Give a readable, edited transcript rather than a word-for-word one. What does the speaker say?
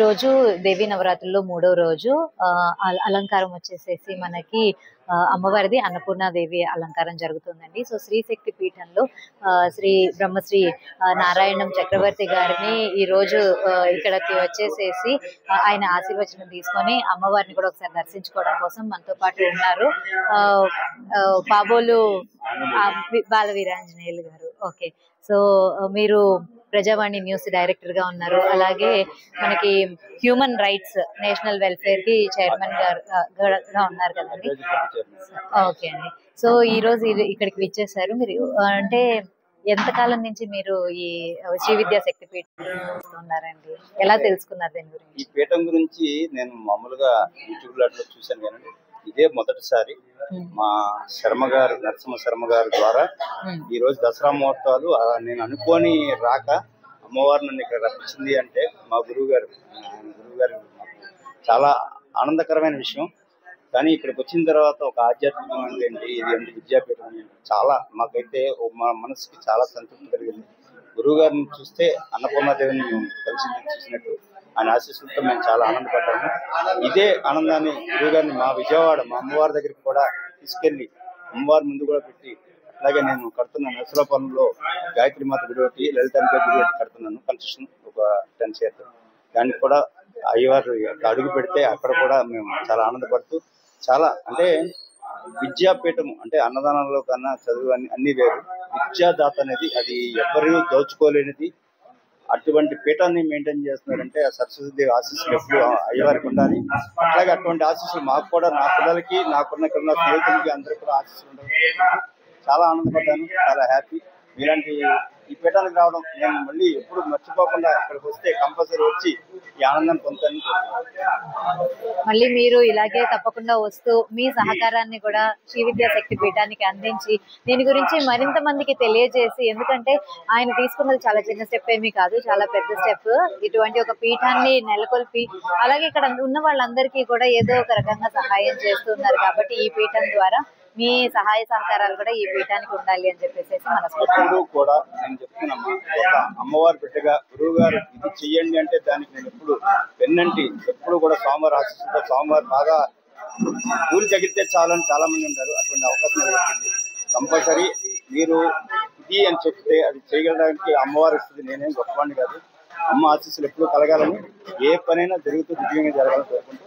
రోజు దేవీ నవరాత్రుల్లో మూడో రోజు అలంకారం వచ్చేసేసి మనకి అమ్మవారిది అన్నపూర్ణాదేవి అలంకారం జరుగుతుందండి. సో శ్రీ శక్తి పీఠంలో శ్రీ బ్రహ్మశ్రీ నారాయణం చక్రవర్తి గారిని ఈ రోజు ఇక్కడికి వచ్చేసేసి ఆయన ఆశీర్వచనం తీసుకొని అమ్మవారిని కూడా ఒకసారి దర్శించుకోవడం కోసం మనతో పాటు ఉన్నారు పాబోలు బాల వీరాంజనేయులు గారు. ఓకే, సో మీరు ప్రజావాణి న్యూస్ డైరెక్టర్ గా ఉన్నారు, అలాగే మనకి హ్యూమన్ రైట్స్ నేషనల్ వెల్ఫేర్ కి చైర్మన్ గా ఉన్నారు కదండి. ఓకే అండి, సో ఈ రోజు ఇక్కడికి విచ్చేసారు. మీరు అంటే ఎంతకాలం నుంచి మీరు ఈ శ్రీ విద్యా శక్తి పీఠం ఉన్నారండి, ఎలా తెలుసుకున్నారు దీని గురించి? ఈ పీఠం గురించి నేను మామూలుగా యూట్యూబ్ లో చూసాను కానీ ఇదే మొదటిసారి మా శర్మ గారు నరసింహ శర్మ గారి ద్వారా ఈ రోజు దసరా ముహూర్తాలు నేను అనుకోని రాక అమ్మవారు నన్ను ఇక్కడ రప్పించింది అంటే మా గురువు గారు చాలా ఆనందకరమైన విషయం. కానీ ఇక్కడికి వచ్చిన తర్వాత ఒక ఆధ్యాత్మికం ఏంటి ఇది అంటే విద్యాపీఠం చాలా మాకైతే మా మనసుకి చాలా సంతృప్తి కలిగింది. గురువు గారిని చూస్తే అన్నపూర్ణాదేవిని మేము కలిసి చూసినట్టు ఆయన ఆశీస్సులతో మేము చాలా ఆనందపడ్డాము. ఇదే ఆనందాన్ని గురువు గారిని మా విజయవాడ మా అమ్మవారి దగ్గరికి కూడా తీసుకెళ్లి అమ్మవారి ముందు కూడా పెట్టి, అలాగే నేను కడుతున్న నరసరాపురంలో గాయత్రి మాత గుడి ఒకటి, లలితాంబిక గుడి ఒకటి కడుతున్నాను, కన్స్ట్రక్షన్ ఒక 10 years. దానికి కూడా అయ్యవారు అడుగు పెడితే అక్కడ కూడా మేము చాలా ఆనందపడుతూ చాలా అంటే విద్యాపీఠం అంటే అన్నదానంలో కన్నా చదువు అన్ని వేరు. విద్యాదాత అనేది అది ఎవరు దోచుకోలేనిది. అటువంటి పీఠాన్ని మెయింటైన్ చేస్తున్నారంటే సరస్వతీదేవి ఆశీస్సులు ఎప్పుడు అయ్యవారికి ఉండాలి. అలాగే అటువంటి ఆశీస్సులు మాకు కూడా, నా పిల్లలకి, నాకున్న ఇక్కడ స్నేహితులకి అందరికీ కూడా ఆశీస్సులు ఉండాలి. చాలా ఆనందపడ్డాను, చాలా హ్యాపీ. మీలాంటి ఈ పీఠానికి రావడం నేను మళ్ళీ ఎప్పుడు మర్చిపోకుండా ఇక్కడికి వస్తే కంపల్సరీ వచ్చి ఈ ఆనందాన్ని పొందుతాను. మళ్ళీ మీరు ఇలాగే తప్పకుండా వస్తూ మీ సహకారాన్ని కూడా శ్రీ విద్యా శక్తి పీఠానికి అందించి దీని గురించి మరింత మందికి తెలియజేసి, ఎందుకంటే ఆయన తీసుకున్నది చాలా చిన్న స్టెప్ ఏమీ కాదు, చాలా పెద్ద స్టెప్. ఇటువంటి ఒక పీఠాన్ని నెలకొల్పి అలాగే ఇక్కడ ఉన్న వాళ్ళందరికీ కూడా ఏదో ఒక రకంగా సహాయం చేస్తున్నారు. కాబట్టి ఈ పీఠం ద్వారా మీ సహాయ సహకారాలు కూడా ఈ పీఠానికి ఉండాలి అని చెప్పేసి మనస్ఫూర్తిగా కూడా నేను చెప్తున్నాము. ఒక అమ్మవారి బిడ్డగా గురువు గారు ఇది చెయ్యండి అంటే దానికి నేను ఎప్పుడు వెన్నంటి ఎప్పుడు కూడా స్వామివారి ఆశీస్సులతో స్వామివారు బాగా పూలు తగిలితే చాలని చాలా మంది ఉంటారు. అటువంటి అవకాశం దొరికింది. కంపల్సరీ మీరు ఇది అని చెప్తే అది చేయగలడానికి అమ్మవారు ఇస్తుంది. నేనేం గొప్పవాడిని కాదు. అమ్మ ఆశీస్సులు ఎప్పుడు కలగాలని, ఏ పనైనా జరుగుతూ దివ్యంగా జరగాలని కోరుకుంటూ